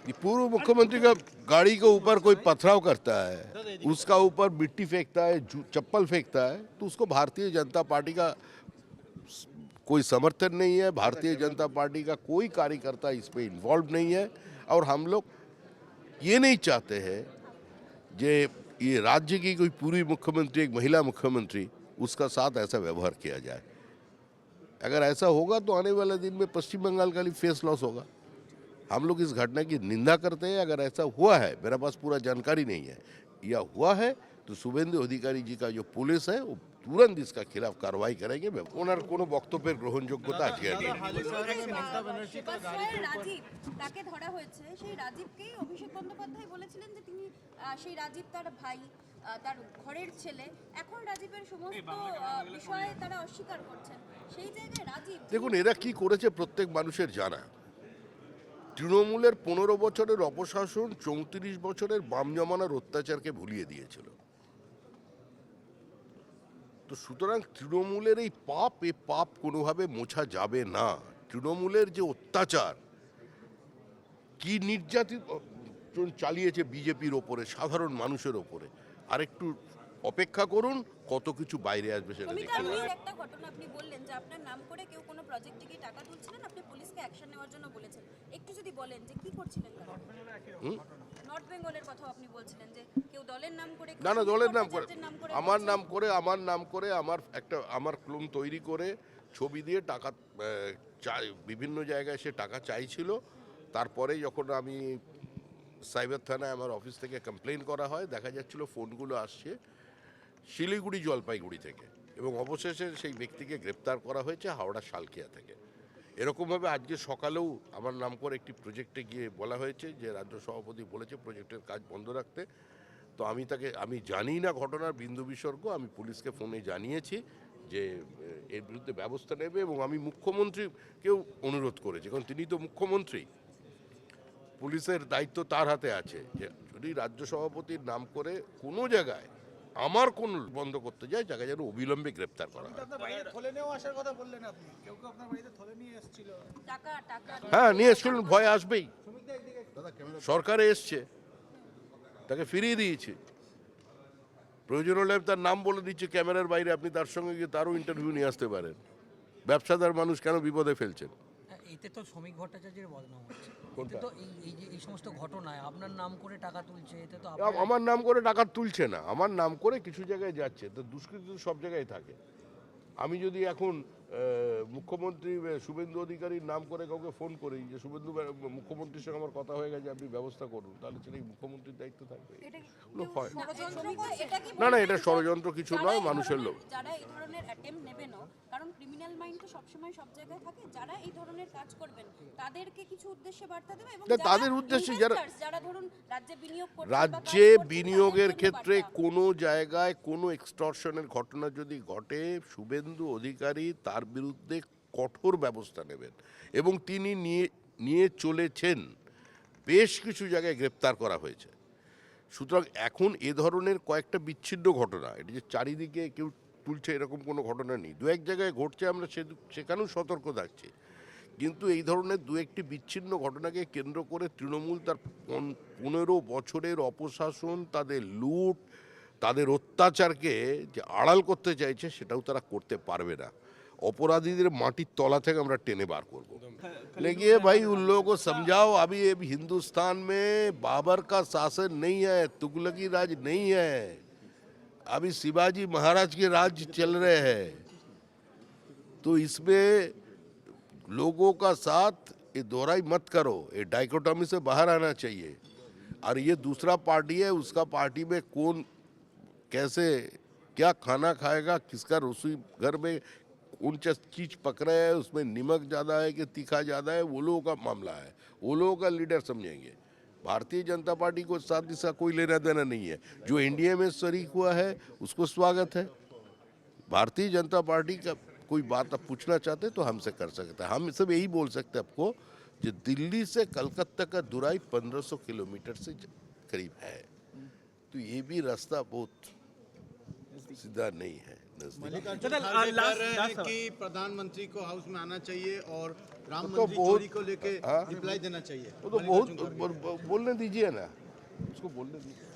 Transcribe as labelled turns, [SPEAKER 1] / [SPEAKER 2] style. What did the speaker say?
[SPEAKER 1] कि पूर्व मुख्यमंत्री का गाड़ी के ऊपर कोई पथराव करता है, उसका ऊपर मिट्टी फेंकता है, चप्पल फेंकता है, तो उसको भारतीय जनता पार्टी का कोई समर्थन नहीं है। भारतीय जनता पार्टी का कोई कार्यकर्ता इसमें इन्वॉल्व नहीं है। और हम लोग ये नहीं चाहते हैं जे ये राज्य की कोई पूरी मुख्यमंत्री, एक महिला मुख्यमंत्री, उसका साथ ऐसा व्यवहार किया जाए। अगर ऐसा होगा तो आने वाले दिन में पश्चिम बंगाल का भी फेस लॉस होगा। हम लोग इस घटना की निंदा करते हैं। अगर ऐसा हुआ है, मेरे पास पूरा जानकारी नहीं है, या हुआ है तो शुभेंदु अधिकारी जी का जो पुलिस है वो तुरंत इसका खिलाफ कार्रवाई करेंगे। ওনার কোনো বক্তব্যের গ্রহণযোগ্যতা আজকে আর নেই।
[SPEAKER 2] রাজীব তাকে ধরা হয়েছে, সেই রাজীবকেই অভিষেক বন্দ্যোপাধ্যায় বলেছিলেন যে তিনি সেই রাজীব তার ভাই, তার ঘরের ছেলে। এখন রাজীবের সমস্ত বিষয়ে তারা অস্বীকার করছেন। সেই জায়গায় রাজীব
[SPEAKER 1] দেখুন, এরা কি করেছে প্রত্যেক মানুষের জানা। তৃণমূলের ১৫ বছরের অপশাসন ৩৪ বছরের বাম জমানার অত্যাচারকে ভুলিয়ে দিয়েছিল। তো সুতরাং তৃণমূলের এই পাপ কোনোভাবে মোছা যাবে না। তৃণমূলের যে অত্যাচার, কি নির্যাতন চালিয়েছে বিজেপির ওপরে, সাধারণ মানুষের ওপরে, আরেকটু অপেক্ষা করুন, কত কিছু বাইরে আসবে সেটা দেখতে পাবেন।
[SPEAKER 2] একটা ঘটনা আপনি বললেন যে আপনার নাম করে কেউ কোনো প্রজেক্ট থেকে টাকা তুলছিলেন, আপনি পুলিশকে অ্যাকশন নেওয়ার জন্য বলেছেন। একটু যদি বলেন যে কি করছিলেন তারা? নর্থ বেঙ্গলের কথা আপনি বলছিলেন যে কেউ দলের নাম করে,
[SPEAKER 1] না না, দলের নাম করে, আমার নাম করে আমার ক্লোন তৈরি করে ছবি দিয়ে টাকা বিভিন্ন জায়গায় সে টাকা চাইছিল। তারপরে যখন আমি সাইবার থানায় আমার অফিস থেকে কমপ্লেন করা হয়, দেখা যাচ্ছিল ফোনগুলো আসছে শিলিগুড়ি, জলপাইগুড়ি থেকে, এবং অবশেষে সেই ব্যক্তিকে গ্রেপ্তার করা হয়েছে হাওড়া শালকিয়া থেকে। এরকমভাবে আজকে সকালেও আমার নাম করে একটি প্রজেক্টে গিয়ে বলা হয়েছে যে রাজ্য সভাপতি বলেছে প্রজেক্টের কাজ বন্ধ রাখতে। তো আমি জানি না ঘটনার বিন্দু বিসর্গ। আমি পুলিশকে ফোনে জানিয়েছি যে এর বিরুদ্ধে ব্যবস্থা নেবে, এবং আমি মুখ্যমন্ত্রীকেও অনুরোধ করেছি, কারণ তিনি তো মুখ্যমন্ত্রী, পুলিশের দায়িত্ব তার হাতে আছে, যে যদি রাজ্য সভাপতির নাম করে কোনো জায়গায় আমার কোন বন্ধ করতে যায়, জায়গায় যেন অবিলম্বে গ্রেপ্তার করা হয়। হ্যাঁ, নিয়ে এসছিলেন, ভয় আসবেই। সরকারে এসছে, তাকে ফিরিয়ে দিয়েছে। প্রয়োজন হলে তার নাম বলে দিচ্ছে ক্যামেরার বাইরে, আপনি তার সঙ্গে গিয়ে তারও ইন্টারভিউ নিয়ে আসতে পারেন। ব্যবসাদার মানুষ কেন বিপদে ফেলছেন?
[SPEAKER 3] এতে তো শ্রমিক ভট্টাচার্যের বদনাম হচ্ছে। এতে তো এই সমস্ত ঘটনায় আপনার নাম করে টাকা তুলছে, এতে তো
[SPEAKER 1] আমার নাম করে টাকা তুলছে না, আমার নাম করে কিছু জায়গায় যাচ্ছে। তো দুষ্কৃতি তো সব জায়গায় থাকে। আমি যদি এখন মুখ্যমন্ত্রী শুভেন্দু অধিকারীর নাম করে কাউকে ফোন করি যে মুখ্যমন্ত্রীর সঙ্গে আমার কথা হয়ে গেছে, আপনি ব্যবস্থা করুন, তাহলে সেটা মুখ্যমন্ত্রীর দায়িত্ব থাকবে? হয় না। না, এটা ষড়যন্ত্র কিছু নয়, মানুষের লোক।
[SPEAKER 2] যারা এই ধরনের অ্যাটেম্প নেবেন, কারণ ক্রিমিনাল মাইন্ড তো সবসময় সব জায়গায় থাকে, যারা এই ধরনের কাজ করবেন তাদেরকে কিছু উদ্দেশ্যে বার্তা দেবে, এবং
[SPEAKER 1] তাদের উদ্দেশ্যে
[SPEAKER 2] যারা ধরুন রাজ্যে বিনিয়োগ করছেন,
[SPEAKER 1] রাজ্যে বিনিয়োগের ক্ষেত্রে কোনো জায়গায় কোনো এক্সটর্শনের ঘটনা যদি ঘটে, শুভেন্দু অধিকারী তার বিরুদ্ধে কঠোর ব্যবস্থা নেবেন, এবং তিনি নিয়ে চলেছেন। বেশ কিছু জায়গায় গ্রেপ্তার করা হয়েছে। সুতরাং এখন এ ধরনের কয়েকটা বিচ্ছিন্ন ঘটনা, এটা যে চারিদিকে কেউ তুলছে এরকম কোনো ঘটনা নেই। দু এক জায়গায় ঘটছে, আমরা সেখানেও সতর্ক থাকছি। কিন্তু এই ধরনের দু একটি বিচ্ছিন্ন ঘটনাকে কেন্দ্র করে তৃণমূল তার 15 বছরের অপশাসন, তাদের লুট, তাদের অত্যাচারকে যে আড়াল করতে চাইছে, সেটাও তারা করতে পারবে না। अपराधीদের মাটির তলা থেকে আমরা টেনে বার করব। लेकिन भाई उन लोगों को समझाओ, अभी हिंदुस्तान में बाबर का शासन नहीं है, तुगलकी राज नहीं है, अभी शिवाजी महाराज के राज चल रहे हैं। तो इसमें लोगों का साथ ये दोहराई मत करो, ये डाइकोटॉमी से बाहर आना चाहिए। और ये दूसरा पार्टी है, उसका पार्टी में कौन कैसे क्या खाना खाएगा, किसका रसोई घर में कौन सा चीज पक रहा है, उसमें नमक ज़्यादा है कि तीखा ज़्यादा है, वो लोगों का मामला है, वो लोगों का लीडर समझेंगे। भारतीय जनता पार्टी को साथ इसका कोई लेना देना नहीं है। जो एनडीए में शरीक हुआ है उसको स्वागत है। भारतीय जनता पार्टी का कोई बात आप पूछना चाहते तो हमसे कर सकते हैं। हम सब यही बोल सकते हैं आपको, जो दिल्ली से कलकत्ता का दूराई 1500 किलोमीटर से करीब है, तो ये भी रास्ता बहुत सीधा नहीं है। विटनेस
[SPEAKER 4] मल्लिकार्जुन खड़गे कह रहे हैं कि प्रधानमंत्री को हाउस में आना चाहिए और राम
[SPEAKER 1] तो
[SPEAKER 4] मंदिर
[SPEAKER 1] बहुत-
[SPEAKER 4] चोरी को लेके
[SPEAKER 1] हाँ?
[SPEAKER 4] रिप्लाई देना चाहिए।
[SPEAKER 1] वो तो बहुत बोलने दीजिए ना, उसको बोलने दीजिए।